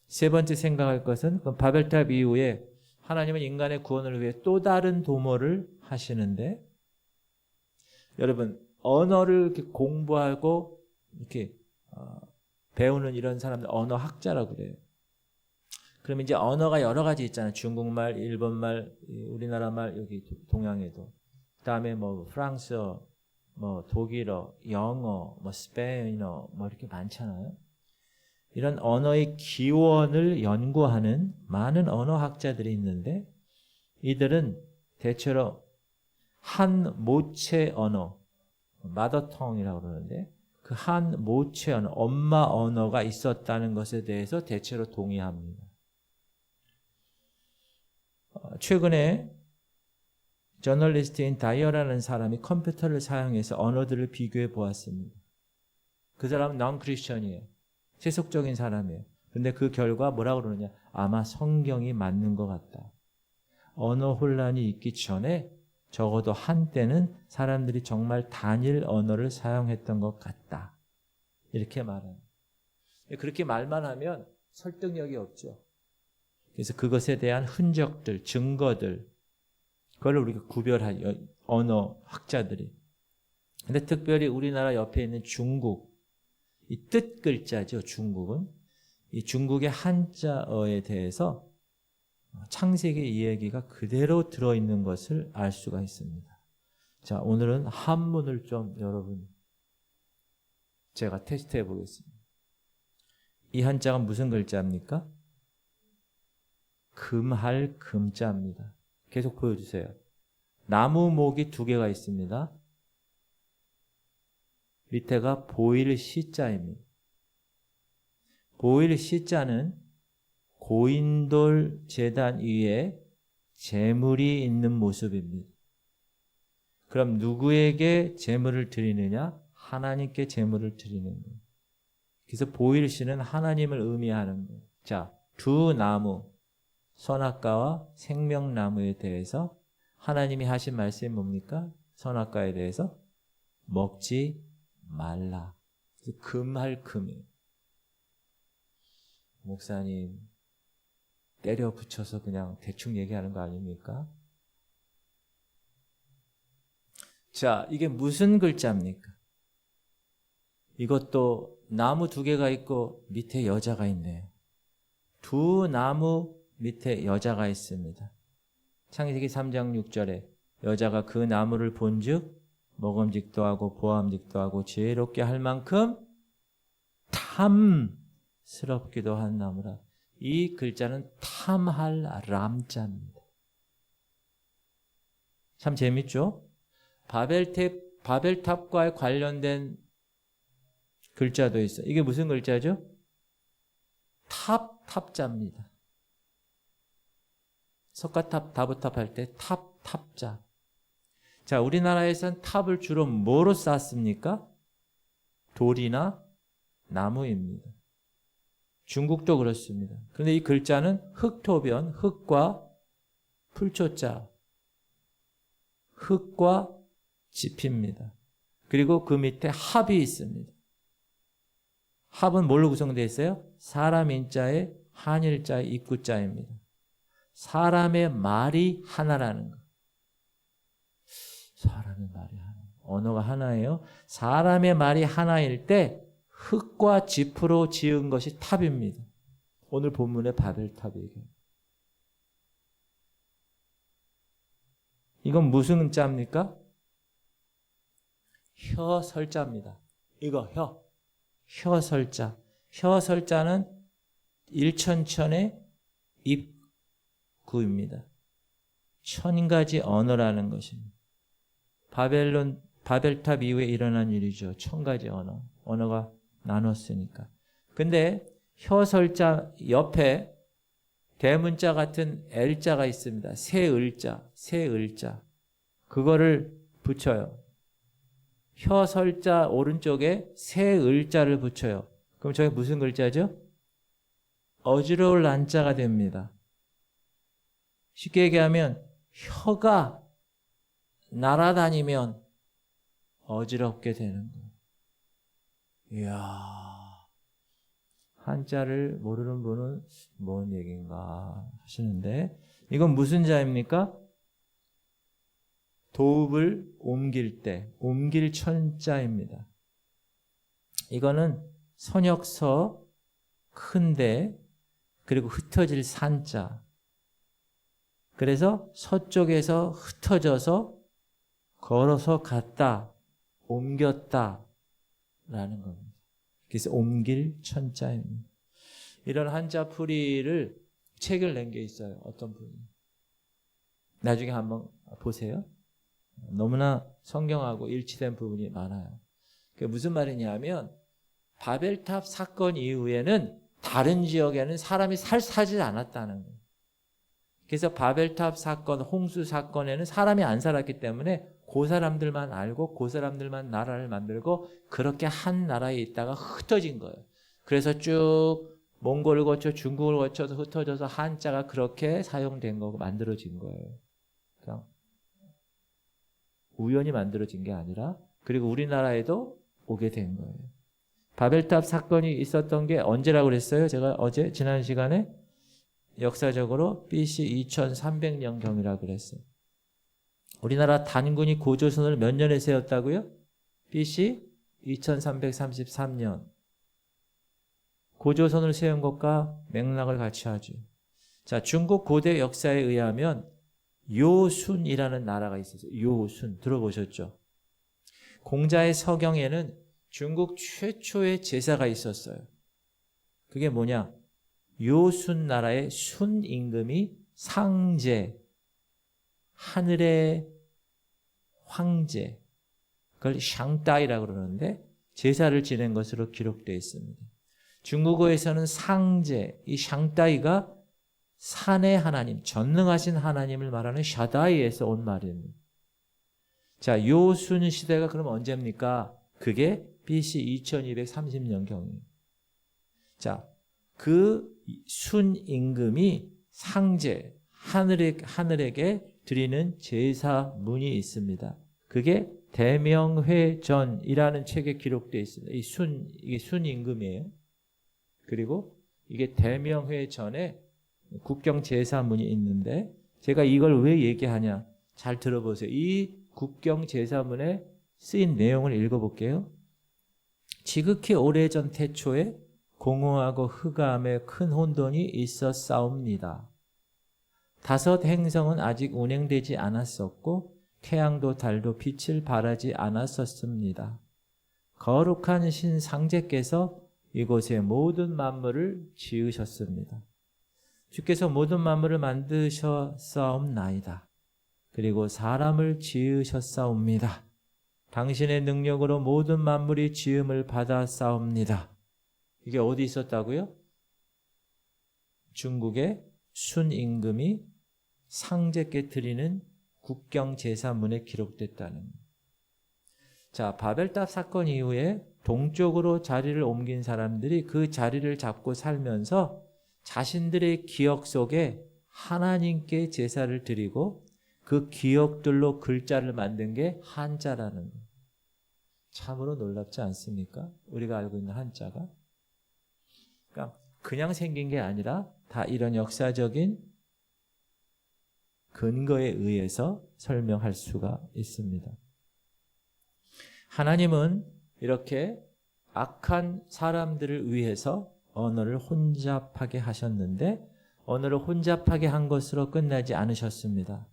세 번째 생각할 것은 바벨탑 이후에 하나님은 인간의 구원을 위해 또 다른 도모를 하시는데, 여러분 언어를 이렇게 공부하고 이렇게 배우는 이런 사람들 언어학자라고 그래요. 그럼 이제 언어가 여러 가지 있잖아요. 중국말, 일본말, 우리나라 말, 여기 동양에도. 그다음에 뭐 프랑스어, 뭐 독일어, 영어, 뭐 스페인어, 뭐 이렇게 많잖아요. 이런 언어의 기원을 연구하는 많은 언어학자들이 있는데, 이들은 대체로 한 모체 언어, 마더텅이라고 그러는데, 그 한 모체 언어, 엄마 언어가 있었다는 것에 대해서 대체로 동의합니다. 최근에 저널리스트인 다이어라는 사람이 컴퓨터를 사용해서 언어들을 비교해 보았습니다. 그 사람은 non-크리스천이에요. 세속적인 사람이에요. 근데 그 결과 뭐라고 그러느냐? 아마 성경이 맞는 것 같다. 언어 혼란이 있기 전에 적어도 한때는 사람들이 정말 단일 언어를 사용했던 것 같다. 이렇게 말합니다. 그렇게 말만 하면 설득력이 없죠. 그래서 그것에 대한 흔적들, 증거들, 그걸 우리가 구별하죠. 언어 학자들이. 근데 특별히 우리나라 옆에 있는 중국, 이 뜻 글자죠. 중국은. 이 중국의 한자어에 대해서 창세기 이야기가 그대로 들어있는 것을 알 수가 있습니다. 자, 오늘은 한문을 좀 여러분 제가 테스트해 보겠습니다. 이 한자가 무슨 글자입니까? 금할 금자입니다. 계속 보여주세요. 나무 목이 두 개가 있습니다. 밑에가 보일 시자입니다. 보일 시자는 고인돌 제단 위에 제물이 있는 모습입니다. 그럼 누구에게 제물을 드리느냐? 하나님께 제물을 드리는 거예요. 그래서 보일 시는 하나님을 의미하는 거예요. 자, 두 나무, 선악과와 생명나무에 대해서 하나님이 하신 말씀이 뭡니까? 선악과에 대해서 먹지 말라. 금할 금이에요. 목사님 때려 붙여서 그냥 대충 얘기하는 거 아닙니까? 자, 이게 무슨 글자입니까? 이것도 나무 두 개가 있고 밑에 여자가 있네요. 두 나무 밑에 여자가 있습니다. 창세기 3장 6절에 여자가 그 나무를 본즉 먹음직도 하고 보암직도 하고 지혜롭게 할 만큼 탐스럽기도 한 나무라. 이 글자는 탐할 람자입니다. 참 재밌죠? 바벨탑과 관련된 글자도 있어요. 이게 무슨 글자죠? 탑자입니다. 석가탑, 다부탑 할 때 탑자. 자, 우리나라에선 탑을 주로 뭐로 쌓습니까? 돌이나 나무입니다. 중국도 그렇습니다. 그런데 이 글자는 흑토변, 흑과 풀초자, 흑과 지피입니다. 그리고 그 밑에 합이 있습니다. 합은 뭘로 구성되어 있어요? 사람 인자에 한일자의 입구자입니다. 사람의 말이 하나라는 거. 사람의 말이 하나. 언어가 하나예요. 사람의 말이 하나일 때 흙과 지프로 지은 것이 탑입니다. 오늘 본문의 바벨탑이에요. 이건 무슨 자입니까? 혀설자입니다. 이거 혀설자. 혀설자는 일천천의 입구입니다. 1000가지 언어라는 것입니다. 바벨탑 이후에 일어난 일이죠. 1000가지 언어가 나눴으니까. 근데 혀설자 옆에 대문자 같은 L자가 있습니다. 새 을자. 그거를 붙여요. 혀설자 오른쪽에 새 을자를 붙여요. 그럼 저게 무슨 글자죠? 어지러울 난자가 됩니다. 쉽게 얘기하면 혀가 날아다니면 어지럽게 되는 거예요. 이야, 한자를 모르는 분은 뭔 얘기인가 하시는데, 이건 무슨 자입니까? 도읍을 옮길 때, 옮길 천자입니다. 이거는 선역서, 큰데, 그리고 흩어질 산자. 그래서 서쪽에서 흩어져서 걸어서 갔다, 옮겼다 라는 겁니다. 그래서 옮길 천자입니다. 이런 한자 풀이를 책을 낸 게 있어요. 어떤 분이. 나중에 한번 보세요. 너무나 성경하고 일치된 부분이 많아요. 그게 무슨 말이냐면 바벨탑 사건 이후에는 다른 지역에는 사람이 사지 않았다는 거예요. 그래서 바벨탑 사건, 홍수 사건에는 사람이 안 살았기 때문에 그 사람들만 알고 그 사람들만 나라를 만들고 그렇게 한 나라에 있다가 흩어진 거예요. 그래서 쭉 몽골을 거쳐 중국을 거쳐서 흩어져서 한자가 그렇게 사용된 거고 만들어진 거예요. 그냥 우연히 만들어진 게 아니라 그리고 우리나라에도 오게 된 거예요. 바벨탑 사건이 있었던 게 언제라고 그랬어요? 제가 어제 지난 시간에 역사적으로 BC 2300년경이라고 그랬어요. 우리나라 단군이 고조선을 몇 년에 세웠다고요? BC 2333년. 고조선을 세운 것과 맥락을 같이 하죠. 자, 중국 고대 역사에 의하면 요순이라는 나라가 있었어요. 요순 들어보셨죠? 공자의 서경에는 중국 최초의 제사가 있었어요. 그게 뭐냐? 요순 나라의 순 임금이 상제, 하늘의 황제, 그걸 샹따이라고 그러는데 제사를 지낸 것으로 기록되어 있습니다. 중국어에서는 상제, 이 샹따이가 산의 하나님, 전능하신 하나님을 말하는 샤다이에서 온 말입니다. 자, 요순 시대가 그럼 언제입니까? 그게 BC 2230년경이에요. 자, 그 순 임금이 상제, 하늘에게 드리는 제사문이 있습니다. 그게 대명회전이라는 책에 기록되어 있습니다. 이게 순 임금이에요. 그리고 이게 대명회전에 국경 제사문이 있는데 제가 이걸 왜 얘기하냐? 잘 들어보세요. 이 국경 제사문에 쓰인 내용을 읽어볼게요. 지극히 오래전 태초에 공허하고 흑암에 큰 혼돈이 있었사옵니다. 5 행성은 아직 운행되지 않았었고 태양도 달도 빛을 발하지 않았었습니다. 거룩한 신 상제께서 이곳에 모든 만물을 지으셨습니다. 주께서 모든 만물을 만드셨사옵나이다. 그리고 사람을 지으셨사옵니다. 당신의 능력으로 모든 만물이 지음을 받았사옵니다. 이게 어디 있었다고요? 중국의 순임금이 상제께 드리는 국경제사문에 기록됐다는 거예요. 자, 바벨탑 사건 이후에 동쪽으로 자리를 옮긴 사람들이 그 자리를 잡고 살면서 자신들의 기억 속에 하나님께 제사를 드리고 그 기억들로 글자를 만든 게 한자라는 거예요. 참으로 놀랍지 않습니까? 우리가 알고 있는 한자가. 그러니까 그냥 생긴 게 아니라 다 이런 역사적인 근거에 의해서 설명할 수가 있습니다. 하나님은 이렇게 악한 사람들을 위해서 언어를 혼잡하게 하셨는데 언어를 혼잡하게 한 것으로 끝나지 않으셨습니다.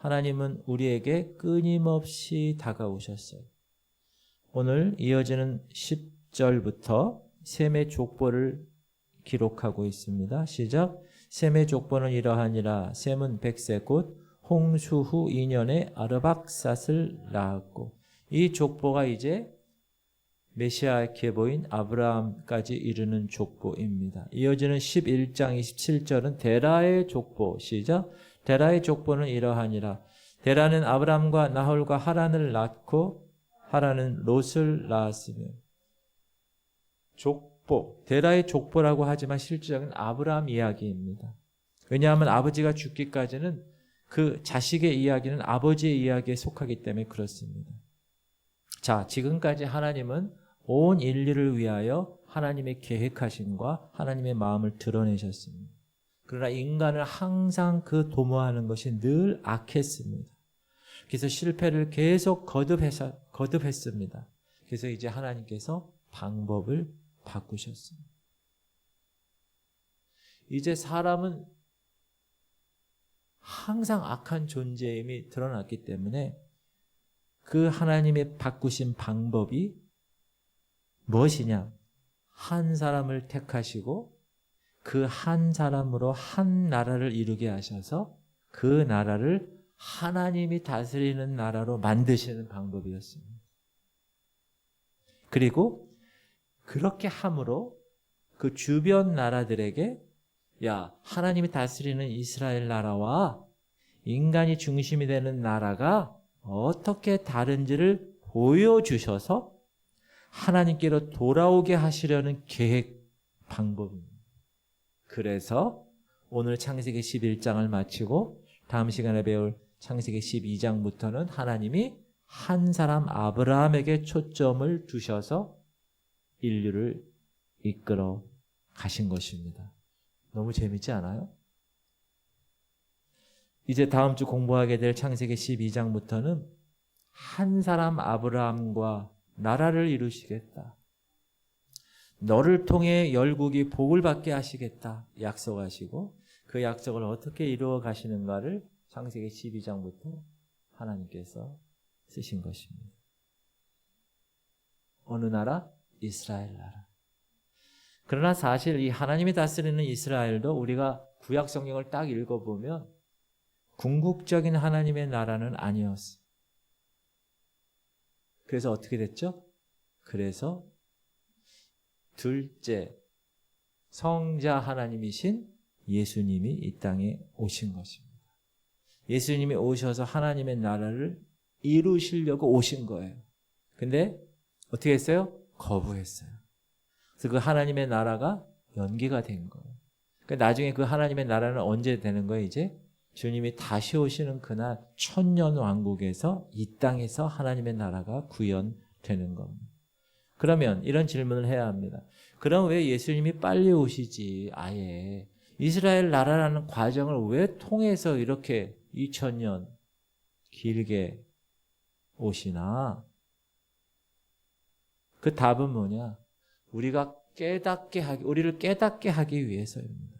하나님은 우리에게 끊임없이 다가오셨어요. 오늘 이어지는 10절부터 셈의 족보를 기록하고 있습니다. 시작. 셈의 족보는 이러하니라. 셈은 100세 곧 홍수 후 2년에 아르박삿을 낳았고, 이 족보가 이제 메시아의 계보인 아브라함까지 이르는 족보입니다. 이어지는 11장 27절은 데라의 족보. 시작. 데라의 족보는 이러하니라. 데라는 아브라함과 나홀과 하란을 낳고 하란은 롯을 낳았으며. 족보, 데라의 족보라고 하지만 실질적인 아브라함 이야기입니다. 왜냐하면 아버지가 죽기까지는 그 자식의 이야기는 아버지의 이야기에 속하기 때문에 그렇습니다. 자, 지금까지 하나님은 온 인류를 위하여 하나님의 계획하심과 하나님의 마음을 드러내셨습니다. 그러나 인간은 항상 그 도모하는 것이 늘 악했습니다. 그래서 실패를 계속 거듭했습니다. 그래서 이제 하나님께서 방법을 바꾸셨습니다. 이제 사람은 항상 악한 존재임이 드러났기 때문에 그 하나님의 바꾸신 방법이 무엇이냐? 한 사람을 택하시고 그 한 사람으로 한 나라를 이루게 하셔서 그 나라를 하나님이 다스리는 나라로 만드시는 방법이었습니다. 그리고 그렇게 함으로 그 주변 나라들에게 야, 하나님이 다스리는 이스라엘 나라와 인간이 중심이 되는 나라가 어떻게 다른지를 보여주셔서 하나님께로 돌아오게 하시려는 계획 방법입니다. 그래서 오늘 창세기 11장을 마치고 다음 시간에 배울 창세기 12장부터는 하나님이 한 사람 아브라함에게 초점을 두셔서 인류를 이끌어 가신 것입니다. 너무 재밌지 않아요? 이제 다음 주 공부하게 될 창세기 12장부터는 한 사람 아브라함과 나라를 이루시겠다. 너를 통해 열국이 복을 받게 하시겠다. 약속하시고 그 약속을 어떻게 이루어 가시는가를 창세기 12장부터 하나님께서 쓰신 것입니다. 어느 나라? 이스라엘 나라. 그러나 사실 이 하나님이 다스리는 이스라엘도 우리가 구약 성경을 딱 읽어보면 궁극적인 하나님의 나라는 아니었어요. 그래서 어떻게 됐죠? 그래서 둘째 성자 하나님이신 예수님이 이 땅에 오신 것입니다. 예수님이 오셔서 하나님의 나라를 이루시려고 오신 거예요. 근데 어떻게 했어요? 거부했어요. 그래서 그 하나님의 나라가 연기가 된 거예요. 그러니까 나중에 그 하나님의 나라는 언제 되는 거예요? 이제 주님이 다시 오시는 그날 천년 왕국에서 이 땅에서 하나님의 나라가 구현되는 겁니다. 그러면 이런 질문을 해야 합니다. 그럼 왜 예수님이 빨리 오시지? 아예 이스라엘 나라라는 과정을 왜 통해서 이렇게 2000년 길게 오시나? 그 답은 뭐냐? 우리를 깨닫게 하기 위해서입니다.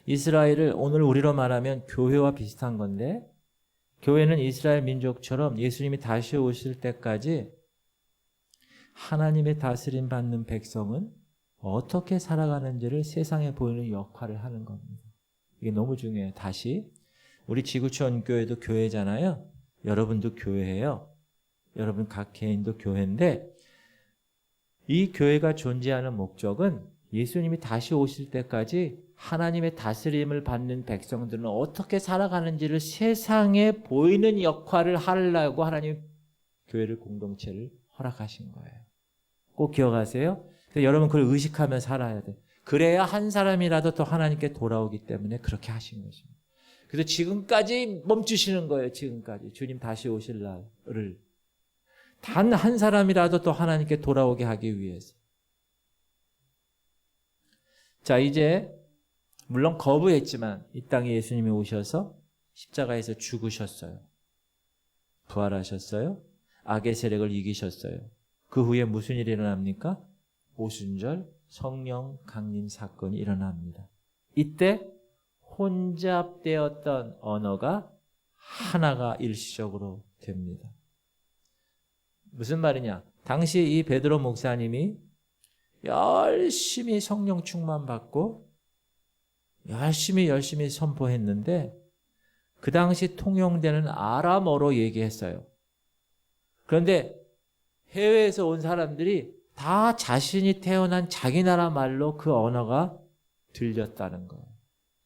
이스라엘을 오늘 우리로 말하면 교회와 비슷한 건데, 교회는 이스라엘 민족처럼 예수님이 다시 오실 때까지 하나님의 다스림 받는 백성은 어떻게 살아가는지를 세상에 보이는 역할을 하는 겁니다. 이게 너무 중요해요. 다시 우리 지구촌 교회도 교회잖아요. 여러분도 교회예요. 여러분 각 개인도 교회인데 이 교회가 존재하는 목적은 예수님이 다시 오실 때까지 하나님의 다스림을 받는 백성들은 어떻게 살아가는지를 세상에 보이는 역할을 하려고 하나님 교회를 공동체를 허락하신 거예요. 꼭 기억하세요. 그래서 여러분 그걸 의식하며 살아야 돼. 그래야 한 사람이라도 더 하나님께 돌아오기 때문에 그렇게 하신 것입니다. 그래서 지금까지 멈추시는 거예요. 지금까지 주님 다시 오실 날을 단 한 사람이라도 더 하나님께 돌아오게 하기 위해서. 자, 이제 물론 거부했지만 이 땅에 예수님이 오셔서 십자가에서 죽으셨어요. 부활하셨어요. 악의 세력을 이기셨어요. 그 후에 무슨 일이 일어납니까? 오순절 성령 강림 사건이 일어납니다. 이때 혼잡되었던 언어가 하나가 일시적으로 됩니다. 무슨 말이냐? 당시 이 베드로 목사님이 열심히 성령 충만 받고 열심히 선포했는데 그 당시 통용되는 아람어로 얘기했어요. 그런데 해외에서 온 사람들이 다 자신이 태어난 자기 나라 말로 그 언어가 들렸다는 거예요.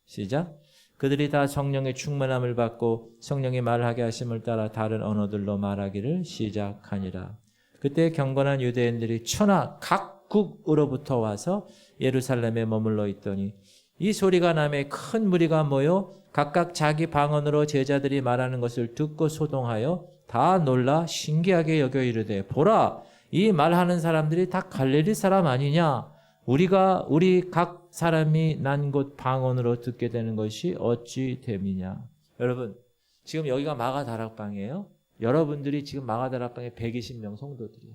시작. 그들이 다 성령의 충만함을 받고 성령이 말하게 하심을 따라 다른 언어들로 말하기를 시작하니라. 그때 경건한 유대인들이 천하 각국으로부터 와서 예루살렘에 머물러 있더니 이 소리가 나매 큰 무리가 모여 각각 자기 방언으로 제자들이 말하는 것을 듣고 소동하여 다 놀라 신기하게 여겨 이르되 보라 이 말하는 사람들이 다 갈릴리 사람 아니냐? 우리 각 사람이 난 곳 방언으로 듣게 되는 것이 어찌 됨이냐? 여러분 지금 여기가 마가다락방이에요. 여러분들이 지금 마가다락방에 120명 성도들이야.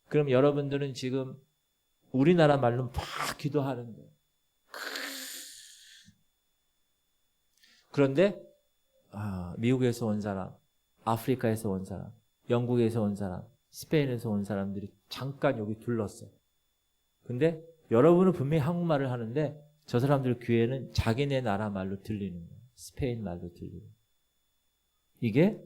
그럼 여러분들은 지금 우리나라 말로 막 기도하는 거예요. 그런데 미국에서 온 사람, 아프리카에서 온 사람, 영국에서 온 사람, 스페인에서 온 사람들이 잠깐 여기 둘렀어. 근데 여러분은 분명히 한국말을 하는데 저 사람들 귀에는 자기네 나라 말로 들리는 거예요. 스페인 말로 들리는 거예요. 이게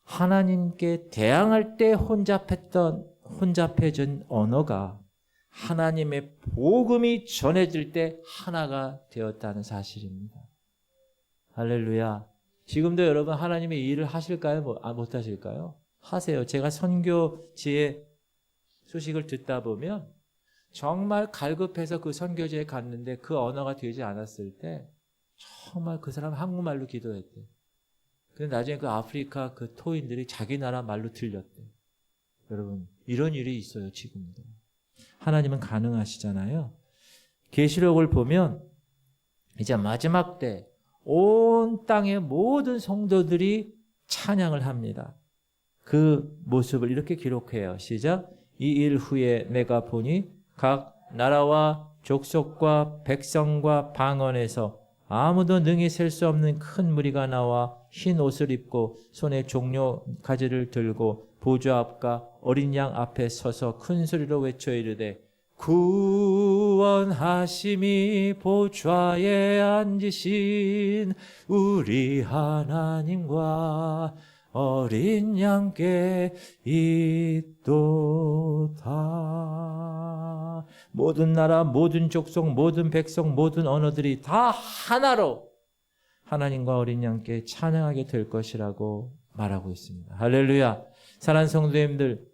하나님께 대항할 때 혼잡해진 언어가 하나님의 복음이 전해질 때 하나가 되었다는 사실입니다. 할렐루야. 지금도 여러분 하나님의 일을 하실까요? 못 하실까요? 하세요. 제가 선교지의 소식을 듣다 보면 정말 갈급해서 그 선교지에 갔는데 그 언어가 되지 않았을 때 정말 그 사람 한국말로 기도했대. 근데 나중에 그 아프리카 그 토인들이 자기 나라 말로 들렸대. 여러분 이런 일이 있어요. 지금도. 하나님은 가능하시잖아요. 계시록을 보면 이제 마지막 때 온 땅의 모든 성도들이 찬양을 합니다. 그 모습을 이렇게 기록해요. 시작. 이 일 후에 내가 보니 각 나라와 족속과 백성과 방언에서 아무도 능히 셀 수 없는 큰 무리가 나와 흰 옷을 입고 손에 종려 가지를 들고 보좌 앞과 어린 양 앞에 서서 큰 소리로 외쳐 이르되 구원하심이 보좌에 앉으신 우리 하나님과 어린 양께 있도다. 모든 나라, 모든 족속, 모든 백성, 모든 언어들이 다 하나로 하나님과 어린 양께 찬양하게 될 것이라고 말하고 있습니다. 할렐루야. 사랑하는 성도님들,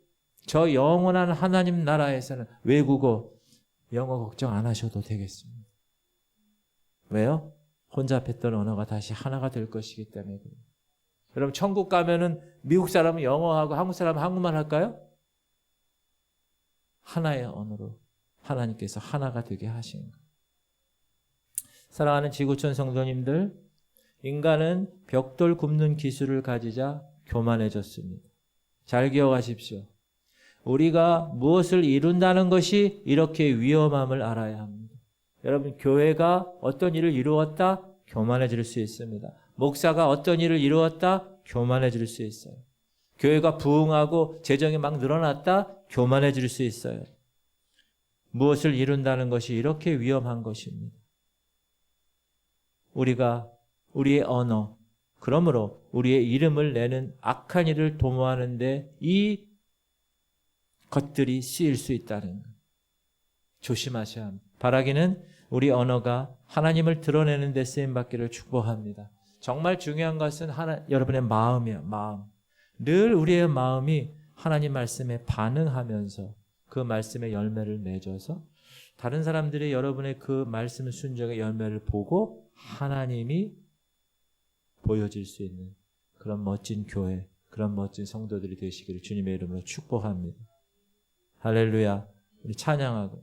저 영원한 하나님 나라에서는 외국어, 영어 걱정 안 하셔도 되겠습니다. 왜요? 혼잡했던 언어가 다시 하나가 될 것이기 때문에 그래요. 여러분 천국 가면은 미국 사람은 영어하고 한국 사람은 한국말 할까요? 하나의 언어로 하나님께서 하나가 되게 하신 거예요. 사랑하는 지구촌 성도님들, 인간은 벽돌 굽는 기술을 가지자 교만해졌습니다. 잘 기억하십시오. 우리가 무엇을 이룬다는 것이 이렇게 위험함을 알아야 합니다. 여러분 교회가 어떤 일을 이루었다? 교만해질 수 있습니다. 목사가 어떤 일을 이루었다? 교만해질 수 있어요. 교회가 부흥하고 재정이 막 늘어났다? 교만해질 수 있어요. 무엇을 이룬다는 것이 이렇게 위험한 것입니다. 우리가 우리의 언어, 그러므로 우리의 이름을 내는 악한 일을 도모하는데 이 것들이 쓰일 수 있다는 것. 조심하셔야 합니다. 바라기는 우리 언어가 하나님을 드러내는 데 쓰임받기를 축복합니다. 정말 중요한 것은 여러분의 마음이에요. 마음. 늘 우리의 마음이 하나님 말씀에 반응하면서 그 말씀의 열매를 맺어서 다른 사람들이 여러분의 그 말씀 순종의 열매를 보고 하나님이 보여질 수 있는 그런 멋진 교회, 그런 멋진 성도들이 되시기를 주님의 이름으로 축복합니다. 할렐루야. 우리 찬양하고